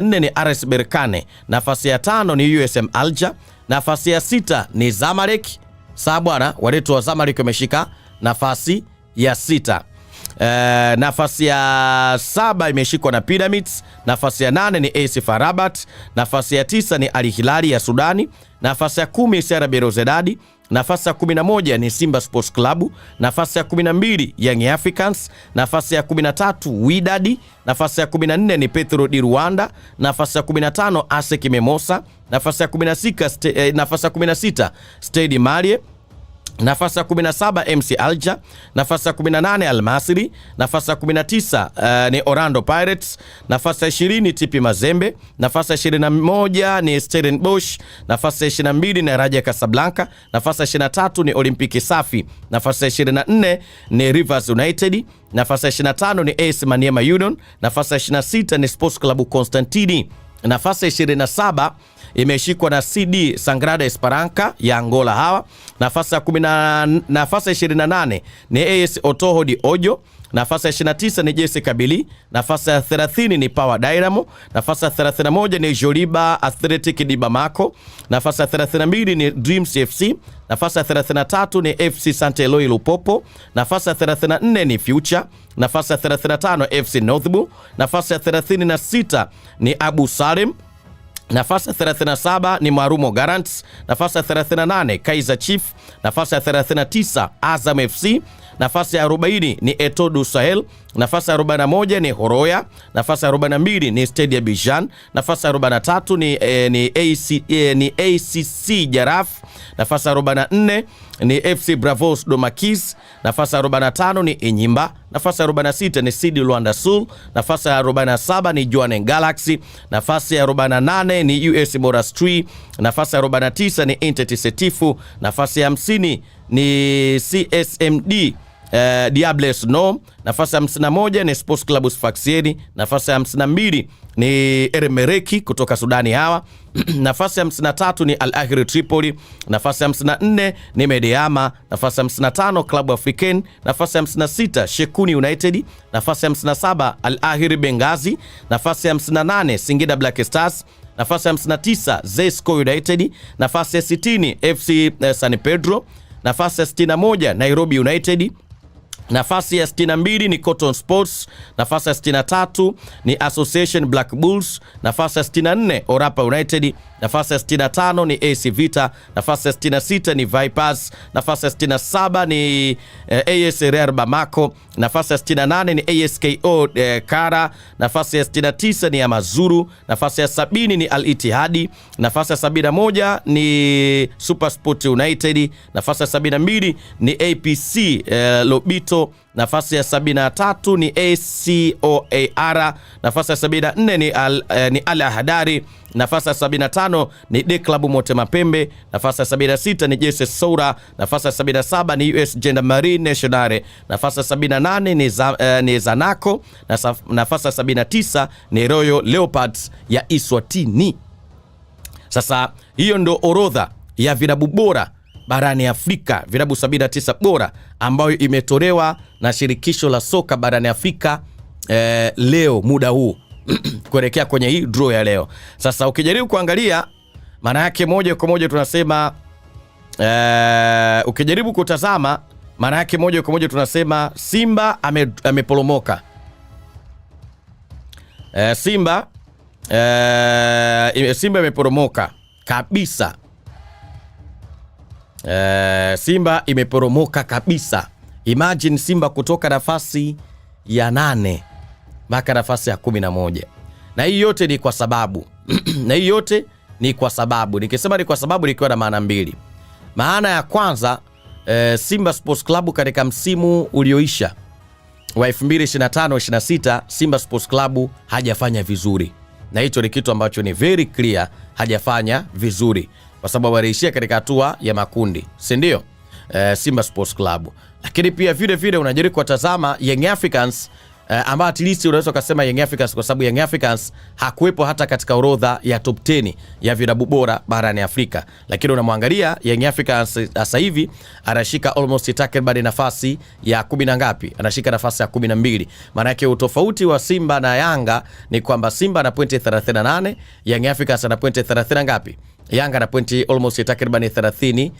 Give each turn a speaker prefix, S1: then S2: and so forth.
S1: 4 ni RS Berkane, nafasi ya 5 ni USM Alger, nafasi ya 6 ni Zamalek. Sawa bwana, waletu wa Zamalek wameshika nafasi ya 6. Nafasi ya 7 imeshikwa na Pyramids, nafasi ya 8 ni AS FAR Rabat, nafasi ya 9 ni Al Hilal ya Sudani, nafasi ya 10 CR Belouizdad, nafasi ya 11 ni Simba Sports Club, nafasi ya 12 Young Africans, nafasi ya 13 Wydad, nafasi ya 14 ni Petro di Rwanda, nafasi ya 15 ASEC Mimosas, nafasi ya 16 Stade Malien, nafasi ya 17 MC Alger, nafasi ya 18 Al Masry, nafasi ya 19 ni Orlando Pirates, nafasi ya 20 TP Mazembe, nafasi ya 21 ni Stellenbosch, nafasi ya 22 ni Raja Casablanca, nafasi ya 23 ni Olympique Safi, nafasi ya 24 ni Rivers United, nafasi ya 25 ni AS Maniema Union, nafasi ya 26 ni Sports Club Constantini, nafasi ya 27 imeshikwa na CD Sagrada Esperança ya Angola hawa. Nafasi ya 28 ni AS Otoho di Ojo, nafasi ya 29 ni JS Kabylie, nafasi ya 30 ni Power Dynamo, nafasi ya 31 ni Joliba Athletic di Bamako, nafasi ya 32 ni Dreams FC, nafasi ya 33 ni FC Saint Eloi Lupopo, nafasi ya 34 ni Future, nafasi ya 35 FC Northbull, nafasi ya 36 ni Abu Salem, nafasi ya 37 ni Marumo Gallants, nafasi ya 38 Kaizer Chiefs, nafasi ya 39 Azam FC, nafasi ya 40 ni Etoile du Sahel, nafasi ya 41 ni Horoya, nafasi ya 42 ni Stade Abidjan, nafasi ya 43 ni ACC Giraffe, nafasi ya 44 ni FC Bravos Domakis, nafasi ya 45 ni Enyimba, nafasi ya 46 ni Sidi Luanda Sul, nafasi ya 47 ni Jwaneng Galaxy, nafasi ya 48 ni US Monastir, nafasi ya 49 ni Entity Setifu, nafasi ya 50 ni CSMD Diables No, nafasi ya 51 ni Sports Club Sfaxien, nafasi ya 52 ni Eremereki kutoka Sudani hawa, nafasi ya 53 ni Al Ahly Tripoli, nafasi ya 54 ni Medeama, nafasi ya 55 Club Africain, nafasi ya 56 Shekuni United, nafasi ya 57 Al Ahly Benghazi, nafasi ya 58 Singida Black Stars, nafasi ya 59 Zesco United, nafasi ya 60 FC San Pedro, nafasi ya 61 Nairobi United, nafasi ya 62 ni Cotton Sports, nafasi ya 63 ni Association Black Bulls, nafasi ya 64 Orapa United, nafasi ya 65 ni AC Vita, nafasi ya 66 ni Vipers, nafasi ya 67 ni AS Real Bamako, nafasi ya 68 ni ASKO Kara, nafasi ya 69 ni Amazuru, nafasi ya 70 ni Al Ittihad, nafasi ya 71 ni Super Sport United, nafasi ya 72 ni APC Lobito, nafasi ya 73 ni ACOAR, nafasi ya 74 ni Al Ahadari, nafasi ya 75 ni D Club Motema Pembe, nafasi ya 76 ni JS Soura, nafasi ya 77 ni US Gendarmerie Nationale, nafasi ya 78 ni Zanaco, nafasi ya 79 ni Royal Leopards ya Eswatini. Sasa hiyo ndo orodha ya vilabu bora barani Afrika, vilabu 79 bora ambayo imetolewa na shirikisho la soka barani Afrika leo muda huu kuelekea kwenye hii draw ya leo. Sasa ukijaribu kuangalia maana yake moja kwa moja tunasema ukijaribu kutazama maana yake moja kwa moja tunasema Simba ameporomoka. Simba imeporomoka kabisa. Simba imeporomoka kabisa. Imagine Simba kutoka nafasi ya 8 mpaka nafasi ya 11. Na hii yote ni kwa sababu nikisema ni kwa sababu nikiwa na maana mbili. Maana ya kwanza, Simba Sports Club katika msimu ulioisha wa 2025-26 Simba Sports Club hajafanya vizuri. Na hicho ni kitu ambacho ni very clear, hajafanya vizuri kwa sababu waliishia katika hatua ya makundi, si ndio? Simba Sports Club. Lakini pia vile vile unajaribu kutazama Young Africans Ama at least unaweza kusema Young Africans kwa sababu Young Africans hakuwepo hata katika orodha ya top 10 ya vilabu bora barani Afrika, lakini unamwangalia Young Africans sasa hivi anashika almost takriban nafasi ya 10 na ngapi, anashika nafasi ya 12. Maana yake utofauti wa Simba na Yanga ni kwamba Simba ana pointi 38, Young Africans ana pointi 30 ngapi, Yanga ana pointi almost takriban 30